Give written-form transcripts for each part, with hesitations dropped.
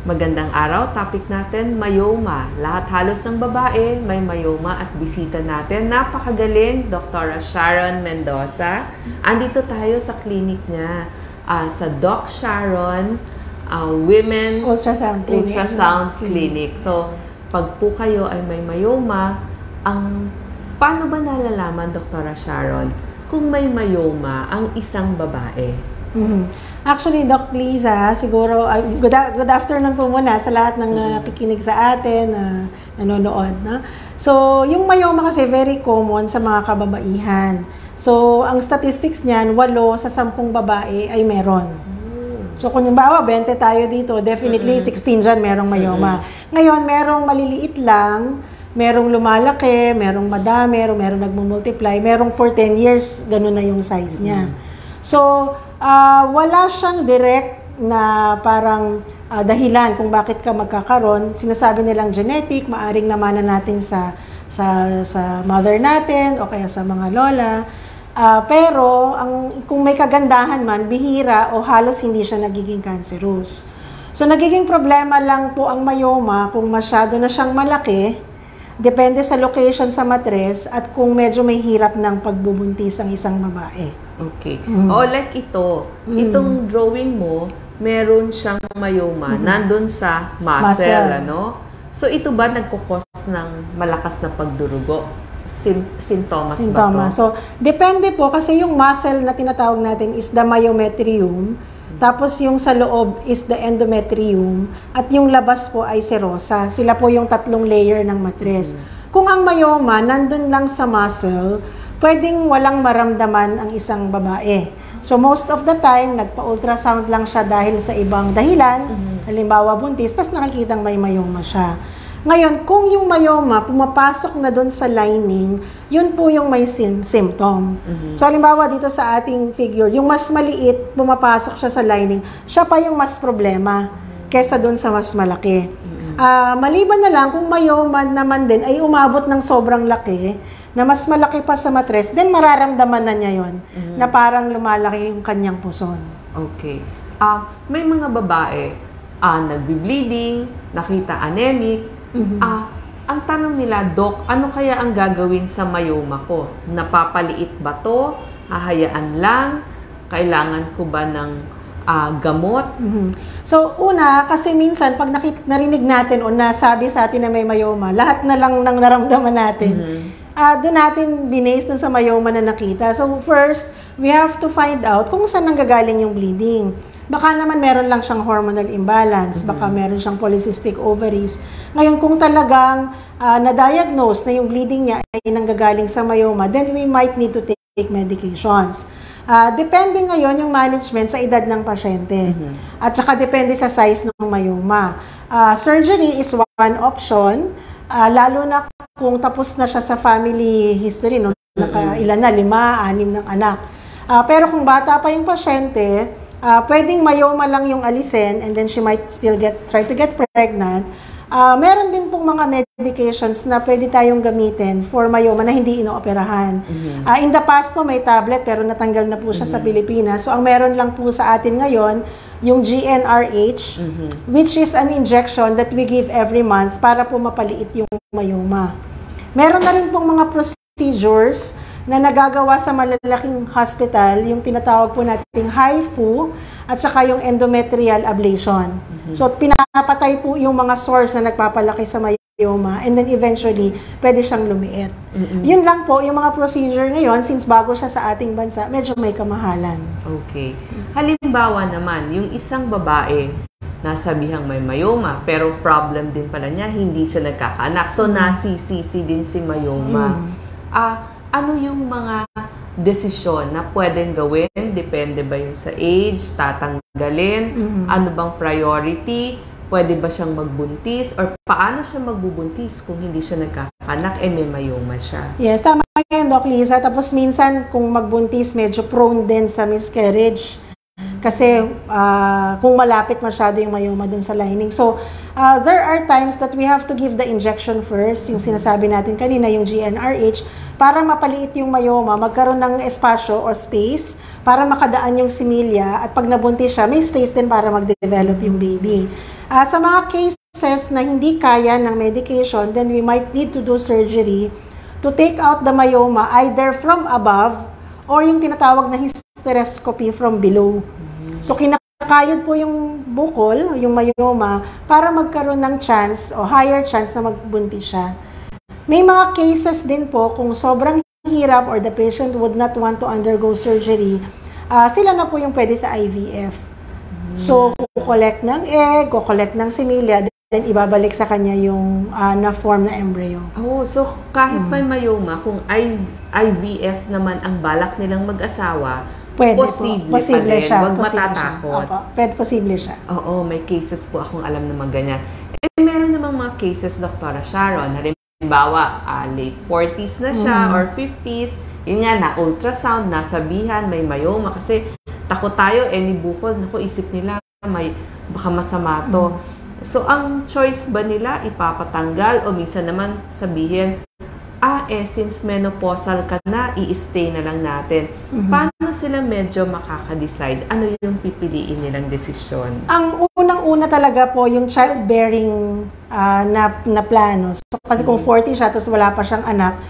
Magandang araw, topic natin, myoma. Lahat halos ng babae may myoma at bisita natin. Napakagaling, Dr. Sharon Mendoza. Andito tayo sa clinic niya, sa Doc Sharon Women's Ultrasound Clinic. So, pag po kayo ay may myoma, paano ba nalalaman, Dr. Sharon, kung may myoma ang isang babae? Actually, Doc Liza, siguro, good afternoon po muna sa lahat ng nakikinig sa atin, nanonood. No? So, yung myoma kasi very common sa mga kababaihan. So, ang statistics niyan, 8 sa 10 babae ay meron. So, kung halimbawa, 20 tayo dito, definitely 16 dyan merong myoma. Ngayon, merong maliliit lang, merong lumalaki, merong madami, merong nagmumultiply, merong for 10 years, ganun na yung size niya. So, wala siyang direct na parang dahilan kung bakit ka magkakaroon. Sinasabi nilang genetic, maaring namanan natin sa mother natin o kaya sa mga lola. Pero kung may kagandahan man, bihira o halos hindi siya nagiging cancerous. So nagiging problema lang po ang myoma kung masyado na siyang malaki, depende sa location sa matres at kung medyo may hirap ng pagbubuntis ang isang babae. Okay. O like itong drawing mo, meron siyang myoma, nandun sa muscle, ano? So ito ba nagkukos ng malakas na pagdurugo? Sintomas ba to? So, depende po kasi yung muscle na tinatawag natin is the myometrium, tapos yung sa loob is the endometrium, at yung labas po ay serosa. Sila po yung 3 layer ng matres. Kung ang myoma nandun lang sa muscle, pwedeng walang maramdaman ang isang babae. So most of the time, nagpa-ultrasound lang siya dahil sa ibang dahilan, halimbawa buntis, tapos nakikitang may myoma siya. Ngayon, kung yung myoma pumapasok na doon sa lining, yun po yung may symptom. So halimbawa dito sa ating figure, yung mas maliit, pumapasok siya sa lining, siya pa yung mas problema kesa doon sa mas malaki. Maliban na lang kung myoma naman din ay umabot ng sobrang laki, na mas malaki pa sa matres, then mararamdaman na niya yon na parang lumalaki yung kanyang puson. Okay. May mga babae, nagbi-bleeding, nakita anemic. Ang tanong nila, Doc, ano kaya ang gagawin sa myoma ko? Napapaliit ba to? Hahayaan lang? Kailangan ko ba ng gamot? So, una, kasi minsan, pag narinig natin o nasabi sa atin na may myoma, lahat na lang ng naramdaman natin. Doon natin binase dun sa myoma na nakita. So, first, we have to find out kung saan nanggagaling yung bleeding. Baka naman meron lang siyang hormonal imbalance, baka meron siyang polycystic ovaries. Ngayon, kung talagang na-diagnose na yung bleeding niya ay nanggagaling sa myoma, then we might need to take medications. Depende ngayon yung management sa edad ng pasyente. At saka depende sa size ng myoma. Surgery is one option, lalo na kung tapos na siya sa family history, no? Ilan na, 5, 6 ng anak. Pero kung bata pa yung pasyente, pwedeng myoma lang yung alisin and then she might still try to get pregnant. Meron din pong mga medications na pwede tayong gamitin for myoma na hindi inooperahan. In the past po may tablet pero natanggal na po siya sa Pilipinas. So ang meron lang po sa atin ngayon, yung GnRH, which is an injection that we give every month para po mapaliit yung myoma. Meron na rin pong mga procedures na nagagawa sa malalaking hospital, yung tinatawag po nating HIFU at saka yung endometrial ablation. So, pinapatay po yung mga source na nagpapalaki sa myoma and then eventually, pwede siyang lumiit. Yun lang po, yung mga procedure na yun, since bago siya sa ating bansa, medyo may kamahalan. Okay. Halimbawa naman, yung isang babae, nasabihang may myoma, pero problem din pala niya, hindi siya nagkakaanak. So, nasisisi din si myoma. Ano yung mga desisyon na pwedeng gawin? Depende ba yun sa age? Tatanggalin? Ano bang priority? Pwede ba siyang magbuntis? Or paano siya magbubuntis kung hindi siya nagkakaanak may myoma siya? Yes, tama yan, Doc Liza. Tapos minsan kung magbuntis, medyo prone din sa miscarriage. Kasi kung malapit masyado yung myoma dun sa lining. So, there are times that we have to give the injection first, yung sinasabi natin kanina, yung GnRH, para mapaliit yung myoma, magkaroon ng espasyo or space para makadaan yung similya at pag nabuntis siya, may space din para mag-develop yung baby. Sa mga cases na hindi kaya ng medication, then we might need to do surgery to take out the myoma either from above or yung tinatawag na hysteroscopy from below. So, kinakayod po yung bukol, yung myoma, para magkaroon ng chance o higher chance na magbuntis siya. May mga cases din po kung sobrang hirap or the patient would not want to undergo surgery, sila na po yung pwede sa IVF. So, kukolect ng egg, kukolect ng similya, then ibabalik sa kanya yung na-form na embryo. Oh, so kahit may myoma, kung IVF naman ang balak nilang mag-asawa, Pwede posible po. pa din. Siya. Huwag Posible matatakot. Siya. Pwede, posible siya. Oo, may cases po akong alam na mga ganyan. Meron namang mga cases, Dr. Sharon. Halimbawa, late 40s na siya or 50s. Yun nga, na-ultrasound, nasabihan, may myoma. Kasi takot tayo, any bukol, naku, isip nila, baka masama to. So, ang choice ba nila, ipapatanggal o minsan naman sabihin, since menopausal ka na, i-stay na lang natin. Paano sila medyo makaka-decide? Ano yung pipiliin nilang desisyon? Ang unang-una talaga po yung childbearing na plano. So, kasi kung 40 siya, tapos wala pa siyang anak,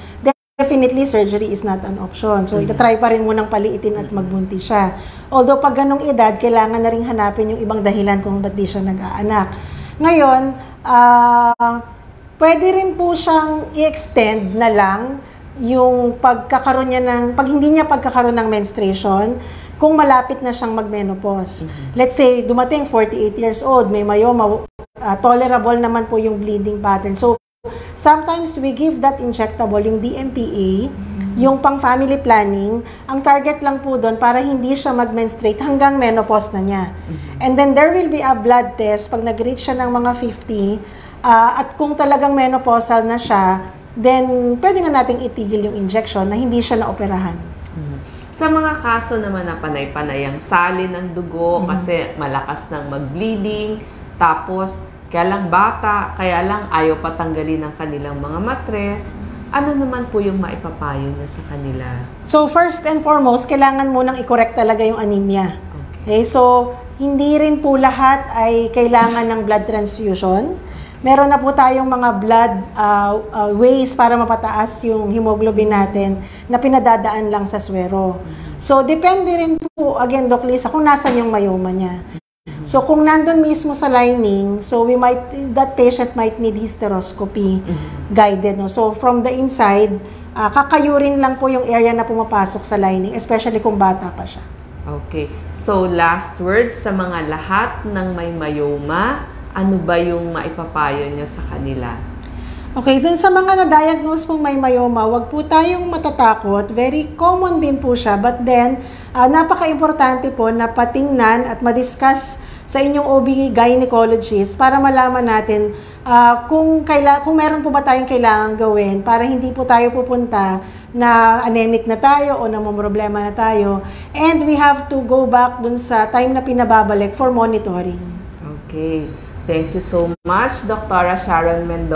definitely surgery is not an option. So, itatry pa rin munang paliitin at magbuntis siya. Although, pag ganong edad, kailangan na rin hanapin yung ibang dahilan kung ba't di siya nag-aanak. Ngayon, pwede rin po siyang i-extend na lang yung pagkakaroon niya pag hindi niya pagkakaroon ng menstruation, kung malapit na siyang mag-menopause. Let's say, dumating 48 years old, may myoma, tolerable naman po yung bleeding pattern. So, sometimes we give that injectable, yung DMPA, yung pang-family planning. Ang target lang po doon para hindi siya mag-menstruate hanggang menopause na niya. And then there will be a blood test pag nag-reach siya ng mga 50, at kung talagang menopausal na siya, then pwede na nating itigil yung injection na hindi siya naoperahan. Sa mga kaso naman na panay-panay ang sali ng dugo kasi malakas ng mag-bleeding, tapos kaya lang bata, kaya lang ayaw patanggalin ng kanilang mga matres, ano naman po yung maipapayo nyo sa kanila? So, first and foremost, kailangan munang i-correct talaga yung anemia. Okay? So, hindi rin po lahat ay kailangan ng blood transfusion. Meron na po tayong mga blood ways para mapataas yung hemoglobin natin na pinadadaan lang sa swero. So, depende rin po, again, Doc Lisa, kung nasan yung myoma niya. So, kung nandun mismo sa lining, so that patient might need hysteroscopy guided. No? So, from the inside, kakayurin lang po yung area na pumapasok sa lining, especially kung bata pa siya. Okay. So, last words sa mga lahat ng may myoma, ano ba yung maipapayo nyo sa kanila? Okay, dun sa mga na-diagnose pong may myoma, wag po tayong matatakot. Very common din po siya. But then, napaka-importante po na patingnan at madiscuss sa inyong OB-gynecologist para malaman natin kung meron po ba tayong kailangan gawin para hindi po tayo pupunta na anemic na tayo o namomroblema na tayo. And we have to go back dun sa time na pinababalik for monitoring. Okay. Thank you so much, Dr. Sharon Mendoza.